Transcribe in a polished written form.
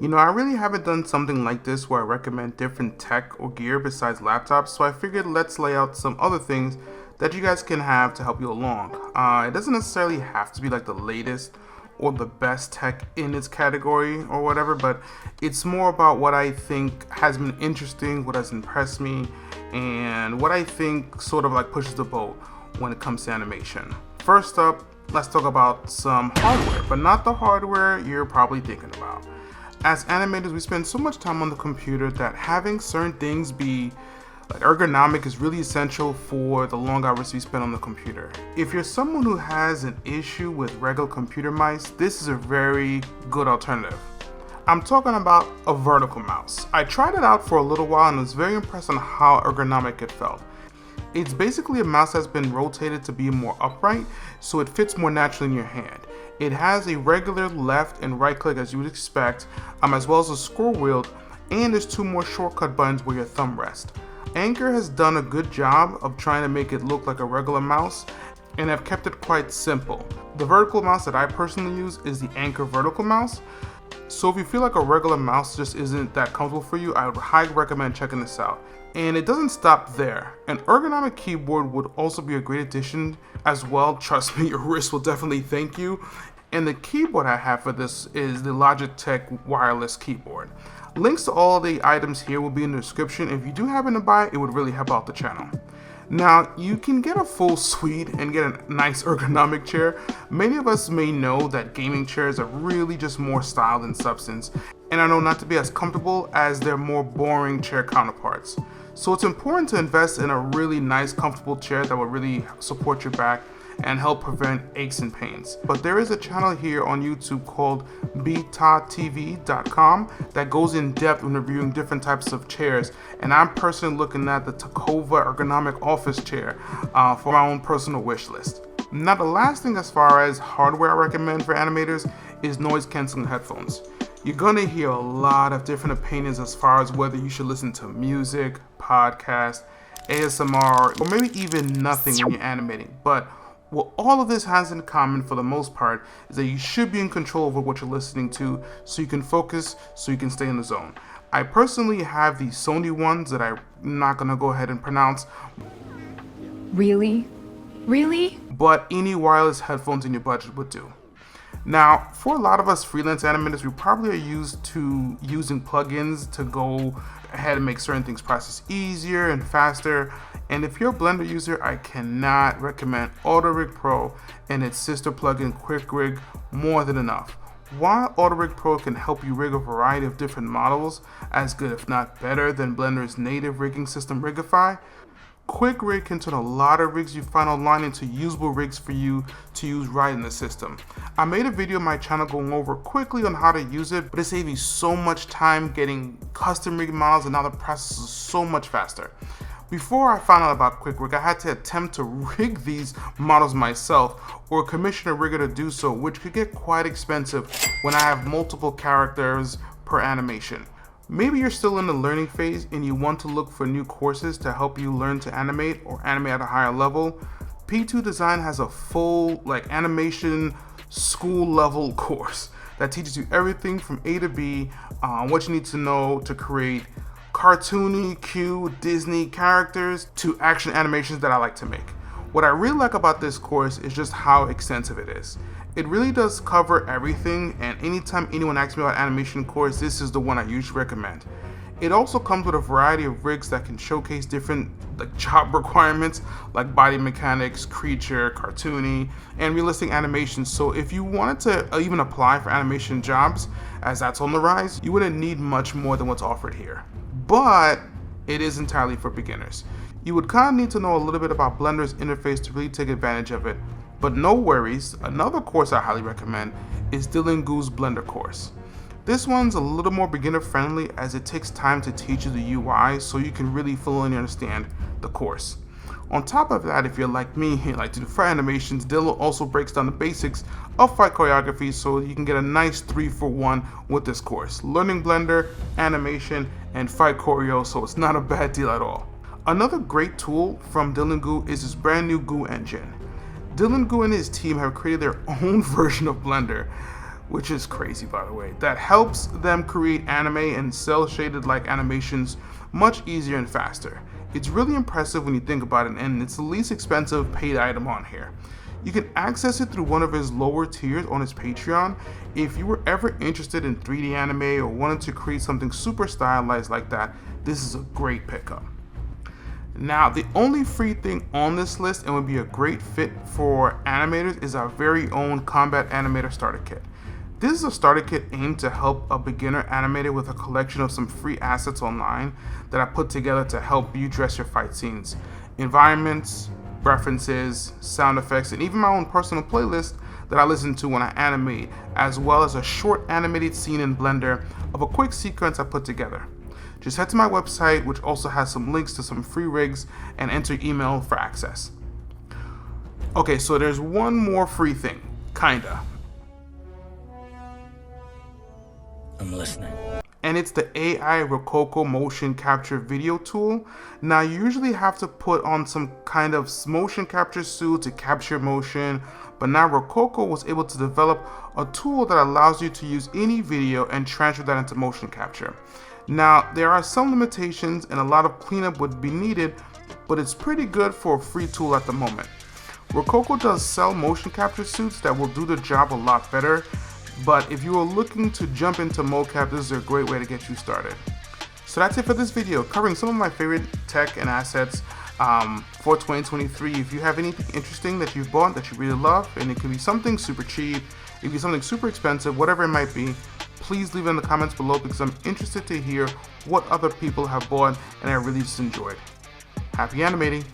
I really haven't done something like this where I recommend different tech or gear besides laptops, so I figured let's lay out some other things that you guys can have to help you along. It doesn't necessarily have to be like the latest or the best tech in its category or whatever, but it's more about what I think has been interesting, what has impressed me, and what I think sort of like pushes the boat when it comes to animation. First up, let's talk about some hardware, but not the hardware you're probably thinking about. As animators, we spend so much time on the computer that having certain things be like ergonomic is really essential for the long hours we spend on the computer. If you're someone who has an issue with regular computer mice, this is a very good alternative. I'm talking about a vertical mouse. I tried it out for a little while and was very impressed on how ergonomic it felt. It's basically a mouse that's been rotated to be more upright, so it fits more naturally in your hand. It has a regular left and right click as you would expect, as well as a scroll wheel, and there's two more shortcut buttons where your thumb rests. Anker has done a good job of trying to make it look like a regular mouse, and have kept it quite simple. The vertical mouse that I personally use is the Anker vertical mouse, so if you feel like a regular mouse just isn't that comfortable for you, I would highly recommend checking this out. And it doesn't stop there. An ergonomic keyboard would also be a great addition as well. Trust me, your wrist will definitely thank you. And the keyboard I have for this is the Logitech wireless keyboard. Links to all the items here will be in the description. If you do happen to buy it, it would really help out the channel. Now, you can get a full suite and get a nice ergonomic chair. Many of us may know that gaming chairs are really just more style than substance, and I know not to be as comfortable as their more boring chair counterparts. So it's important to invest in a really nice, comfortable chair that will really support your back and help prevent aches and pains. But there is a channel here on YouTube called BTATV.com that goes in depth when reviewing different types of chairs, and I'm personally looking at the Takova ergonomic office chair for my own personal wish list. Now, the last thing as far as hardware I recommend for animators is noise canceling headphones. You're gonna hear a lot of different opinions as far as whether you should listen to music, podcast, ASMR, or maybe even nothing when you're animating. But what all of this has in common for the most part is that you should be in control over what you're listening to so you can focus, so you can stay in the zone. I personally have these Sony ones that I'm not gonna go ahead and pronounce. Really? Really? But any wireless headphones in your budget would do. Now, for a lot of us freelance animators, we probably are used to using plugins to go ahead and make certain things process easier and faster. And if you're a Blender user, I cannot recommend AutoRig Pro and its sister plugin Quick Rig more than enough. While AutoRig Pro can help you rig a variety of different models, as good if not better than Blender's native rigging system Rigify, Quick Rig can turn a lot of rigs you find online into usable rigs for you to use right in the system. I made a video on my channel going over quickly on how to use it, but it saves me so much time getting custom rig models, and now the process is so much faster. Before I found out about Quick Rig, I had to attempt to rig these models myself or commission a rigger to do so, which could get quite expensive when I have multiple characters per animation. Maybe you're still in the learning phase and you want to look for new courses to help you learn to animate or animate at a higher level. P2 Design has a full animation school level course that teaches you everything from A to B, what you need to know to create cartoony, cute Disney characters to action animations that I like to make. What I really like about this course is just how extensive it is. It really does cover everything, and anytime anyone asks me about animation course, this is the one I usually recommend. It also comes with a variety of rigs that can showcase different job requirements like body mechanics, creature, cartoony, and realistic animations. So if you wanted to even apply for animation jobs, as that's on the rise, you wouldn't need much more than what's offered here. But it is entirely for beginners. You would kind of need to know a little bit about Blender's interface to really take advantage of it. But no worries, another course I highly recommend is Dylan Goo's Blender course. This one's a little more beginner friendly as it takes time to teach you the UI so you can really fully understand the course. On top of that, if you're like me and like to do fight animations, Dylan also breaks down the basics of fight choreography so you can get a nice 3-for-1 with this course. Learning Blender, animation, and fight choreo, so it's not a bad deal at all. Another great tool from Dylan Goo is his brand new Goo Engine. Dylan Goo and his team have created their own version of Blender, which is crazy by the way, that helps them create anime and cel shaded like animations much easier and faster. It's really impressive when you think about it, and it's the least expensive paid item on here. You can access it through one of his lower tiers on his Patreon. If you were ever interested in 3D anime or wanted to create something super stylized like that, this is a great pickup. Now, the only free thing on this list and would be a great fit for animators is our very own Combat Animator Starter Kit. This is a starter kit aimed to help a beginner animator with a collection of some free assets online that I put together to help you dress your fight scenes, environments, references, sound effects, and even my own personal playlist that I listen to when I animate, as well as a short animated scene in Blender of a quick sequence I put together. Just head to my website, which also has some links to some free rigs, and enter email for access. Okay, so there's one more free thing, kinda. I'm listening. And it's the AI Rococo motion capture video tool. Now, you usually have to put on some kind of motion capture suit to capture motion, but now Rococo was able to develop a tool that allows you to use any video and transfer that into motion capture. Now, there are some limitations and a lot of cleanup would be needed, but it's pretty good for a free tool at the moment. Rococo does sell motion capture suits that will do the job a lot better, but if you are looking to jump into mocap, this is a great way to get you started. So that's it for this video, covering some of my favorite tech and assets for 2023. If you have anything interesting that you've bought that you really love, and it could be something super cheap, it could be something super expensive, whatever it might be, please leave it in the comments below because I'm interested to hear what other people have bought and I really just enjoyed. Happy animating!